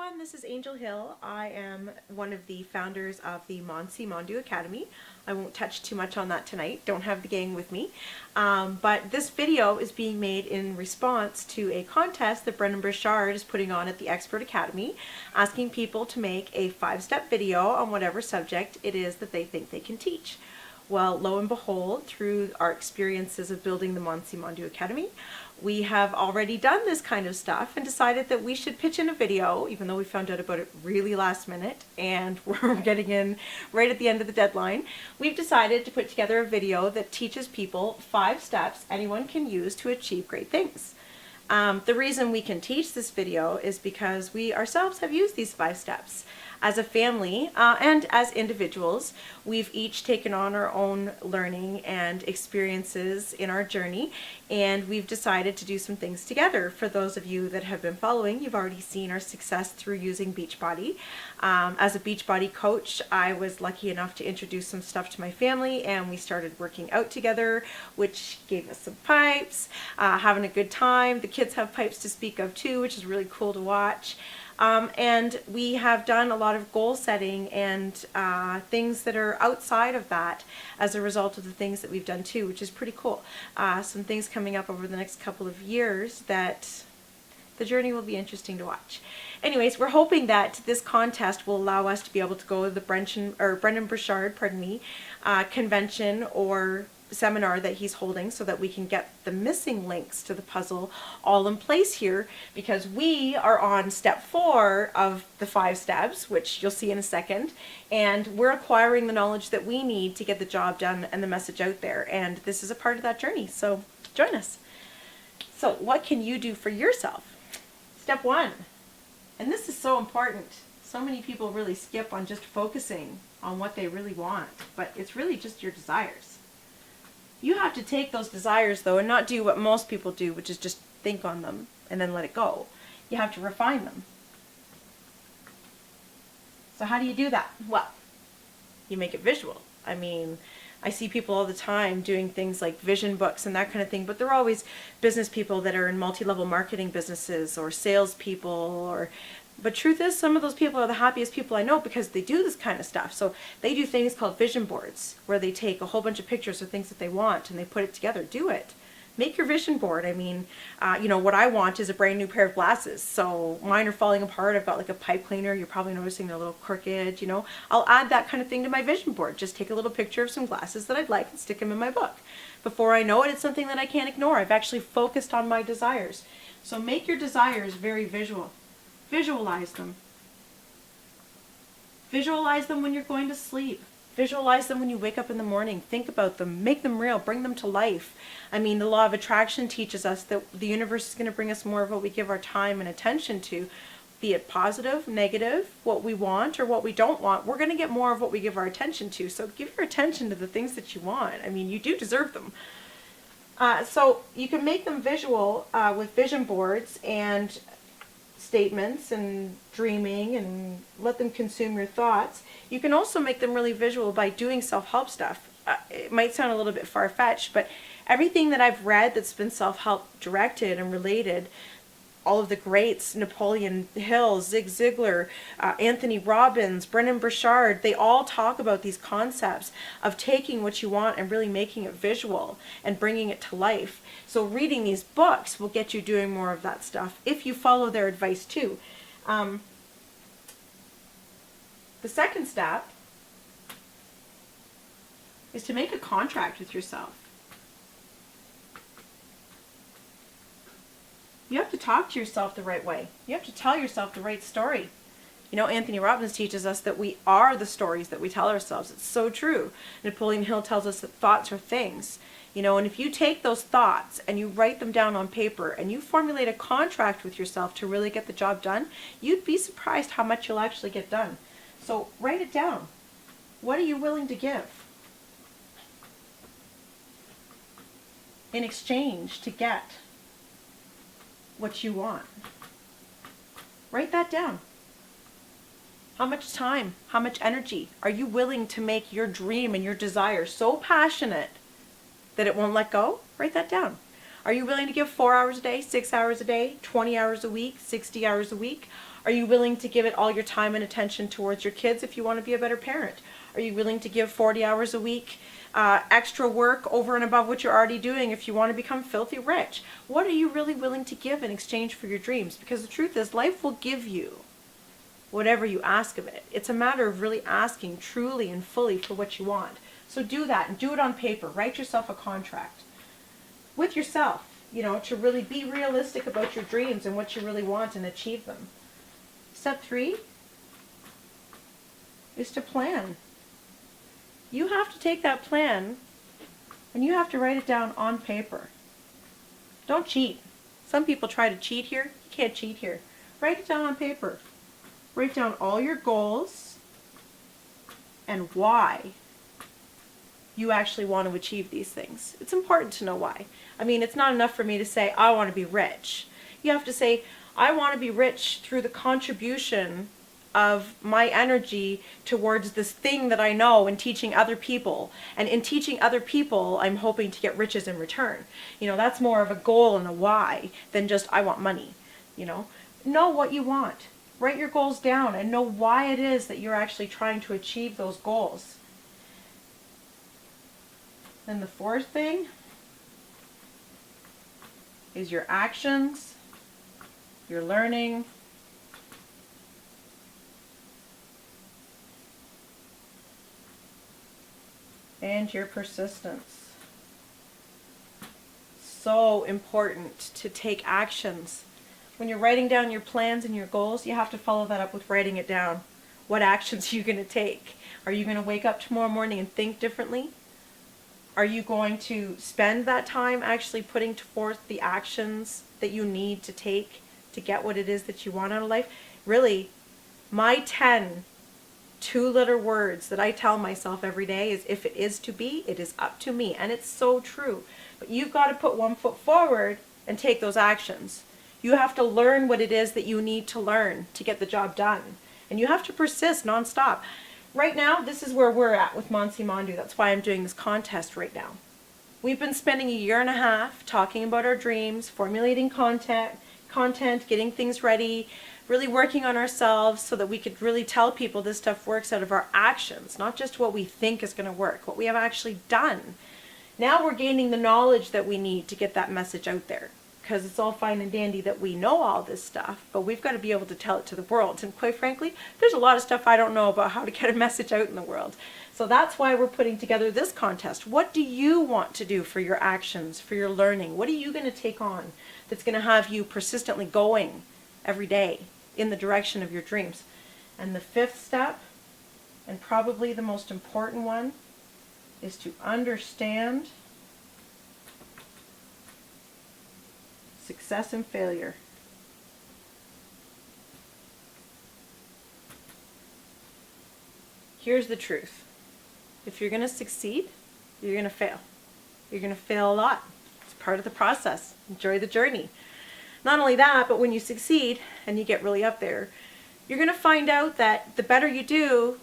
everyone, this is Angel Hill. I am one of the founders of the Mondu Academy. I won't touch too much on that tonight, don't have the gang with me. But this video is being made in response to a contest that Brendan Burchard is putting on at the Expert Academy, asking people to make a 5-step video on whatever subject it is that they think they can teach. Well, lo and behold, through our experiences of building the Mondu Academy, we have already done this kind of stuff and decided that we should pitch in a video, even though we found out about it really last minute and we're getting in right at the end of the deadline. We've decided to put together a video that teaches people 5 steps anyone can use to achieve great things. The reason we can teach this video is because we ourselves have used these 5 steps. As a family and as individuals, we've each taken on our own learning and experiences in our journey, and we've decided to do some things together. For those of you that have been following, you've already seen our success through using Beachbody. As a Beachbody coach, I was lucky enough to introduce some stuff to my family, and we started working out together, which gave us some pipes, having a good time. The kids have pipes to speak of too, which is really cool to watch. And we have done a lot of goal setting and things that are outside of that as a result of the things that we've done too, which is pretty cool. Some things coming up over the next couple of years that the journey will be interesting to watch. Anyways, we're hoping that this contest will allow us to be able to go to the Brendan Burchard, convention or seminar that he's holding, so that we can get the missing links to the puzzle all in place here, because we are on step 4 of the 5 steps, which you'll see in a second, and we're acquiring the knowledge that we need to get the job done and the message out there, and this is a part of that journey, so join us. So what can you do for yourself? Step 1, and this is so important. So many people really skip on just focusing on what they really want, but it's really just your desires. You have to take those desires, though, and not do what most people do, which is just think on them and then let it go. You have to refine them. So how do you do that? Well, you make it visual. I mean, I see people all the time doing things like vision books and that kind of thing, but they're always business people that are in multi-level marketing businesses or salespeople, but truth is, some of those people are the happiest people I know because they do this kind of stuff. So they do things called vision boards, where they take a whole bunch of pictures of things that they want and they put it together. Do it. Make your vision board. I mean, what I want is a brand new pair of glasses. So mine are falling apart. I've got like a pipe cleaner. You're probably noticing they're a little crooked, I'll add that kind of thing to my vision board. Just take a little picture of some glasses that I'd like and stick them in my book. Before I know it, it's something that I can't ignore. I've actually focused on my desires. So make your desires very visual. Visualize them. Visualize them when you're going to sleep. Visualize them when you wake up in the morning. Think about them. Make them real. Bring them to life. I mean, the law of attraction teaches us that the universe is going to bring us more of what we give our time and attention to, be it positive, negative, what we want or what we don't want. We're going to get more of what we give our attention to. So give your attention to the things that you want. I mean, you do deserve them. So you can make them visual with vision boards and statements and dreaming, and let them consume your thoughts. You can also make them really visual by doing self-help stuff. It might sound a little bit far-fetched, but everything that I've read that's been self-help directed and related, all of the greats, Napoleon Hill, Zig Ziglar, Anthony Robbins, Brendan Burchard, they all talk about these concepts of taking what you want and really making it visual and bringing it to life. So reading these books will get you doing more of that stuff if you follow their advice too. The second step is to make a contract with yourself. You have to talk to yourself the right way. You have to tell yourself the right story. Anthony Robbins teaches us that we are the stories that we tell ourselves. It's so true. Napoleon Hill tells us that thoughts are things. And if you take those thoughts and you write them down on paper and you formulate a contract with yourself to really get the job done, you'd be surprised how much you'll actually get done. So write it down. What are you willing to give in exchange to get what you want? Write that down. How much time, how much energy are you willing to make your dream and your desire so passionate that it won't let go? Write that down. Are you willing to give 4 hours a day, 6 hours a day, 20 hours a week, 60 hours a week? Are you willing to give it all your time and attention towards your kids if you want to be a better parent? Are you willing to give 40 hours a week extra work over and above what you're already doing if you want to become filthy rich? What are you really willing to give in exchange for your dreams? Because the truth is, life will give you whatever you ask of it. It's a matter of really asking truly and fully for what you want. So do that, and do it on paper. Write yourself a contract with yourself, to really be realistic about your dreams and what you really want and achieve them. Step 3 is to plan. You have to take that plan and you have to write it down on paper. Don't cheat. Some people try to cheat here. You can't cheat here. Write it down on paper. Write down all your goals and why you actually want to achieve these things. It's important to know why. I mean, it's not enough for me to say, I want to be rich. You have to say, I want to be rich through the contribution of my energy towards this thing that I know and teaching other people. And in teaching other people, I'm hoping to get riches in return. That's more of a goal and a why than just, I want money. Know what you want. Write your goals down and know why it is that you're actually trying to achieve those goals. Then the 4th thing is your actions, your learning, and your persistence. So important to take actions. When you're writing down your plans and your goals, you have to follow that up with writing it down. What actions are you going to take? Are you going to wake up tomorrow morning and think differently? Are you going to spend that time actually putting forth the actions that you need to take to get what it is that you want out of life? Really, my 10 2-letter words that I tell myself every day is, if it is to be, it is up to me. And it's so true. But you've got to put one foot forward and take those actions. You have to learn what it is that you need to learn to get the job done. And you have to persist nonstop. Right now, this is where we're at with Monsi Mondu. That's why I'm doing this contest right now. We've been spending a year and a half talking about our dreams, formulating content, getting things ready, really working on ourselves so that we could really tell people this stuff works out of our actions, not just what we think is going to work, what we have actually done. Now we're gaining the knowledge that we need to get that message out there. Because it's all fine and dandy that we know all this stuff, but we've got to be able to tell it to the world. And quite frankly, there's a lot of stuff I don't know about how to get a message out in the world. So that's why we're putting together this contest. What do you want to do for your actions, for your learning? What are you going to take on that's going to have you persistently going every day in the direction of your dreams? And the 5th step, and probably the most important one, is to understand success and failure. Here's the truth. If you're going to succeed, you're going to fail. You're going to fail a lot. It's part of the process. Enjoy the journey. Not only that, but when you succeed and you get really up there, you're going to find out that the better you do,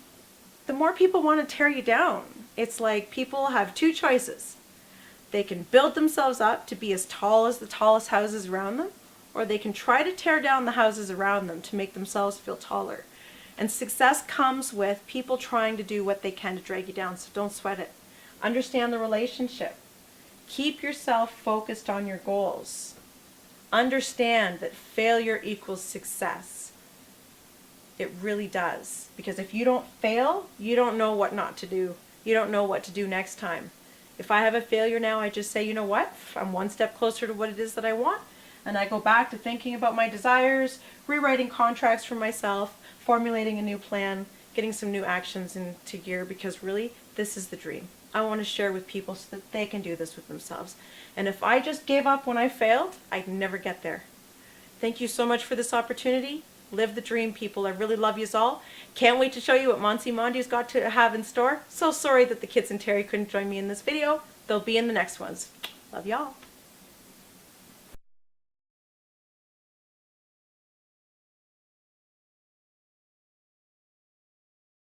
the more people want to tear you down. It's like people have 2 choices. They can build themselves up to be as tall as the tallest houses around them, or they can try to tear down the houses around them to make themselves feel taller. And success comes with people trying to do what they can to drag you down, so don't sweat it. Understand the relationship. Keep yourself focused on your goals. Understand that failure equals success. It really does. Because if you don't fail, you don't know what not to do. You don't know what to do next time. If I have a failure now, I just say, you know what? I'm one step closer to what it is that I want. And I go back to thinking about my desires, rewriting contracts for myself, formulating a new plan, getting some new actions into gear, because really, this is the dream. I want to share with people so that they can do this with themselves. And if I just gave up when I failed, I'd never get there. Thank you so much for this opportunity. Live the dream, people. I really love you all. Can't wait to show you what Monsi Mondu's got to have in store. So sorry that the kids and Terry couldn't join me in this video. They'll be in the next ones. Love y'all.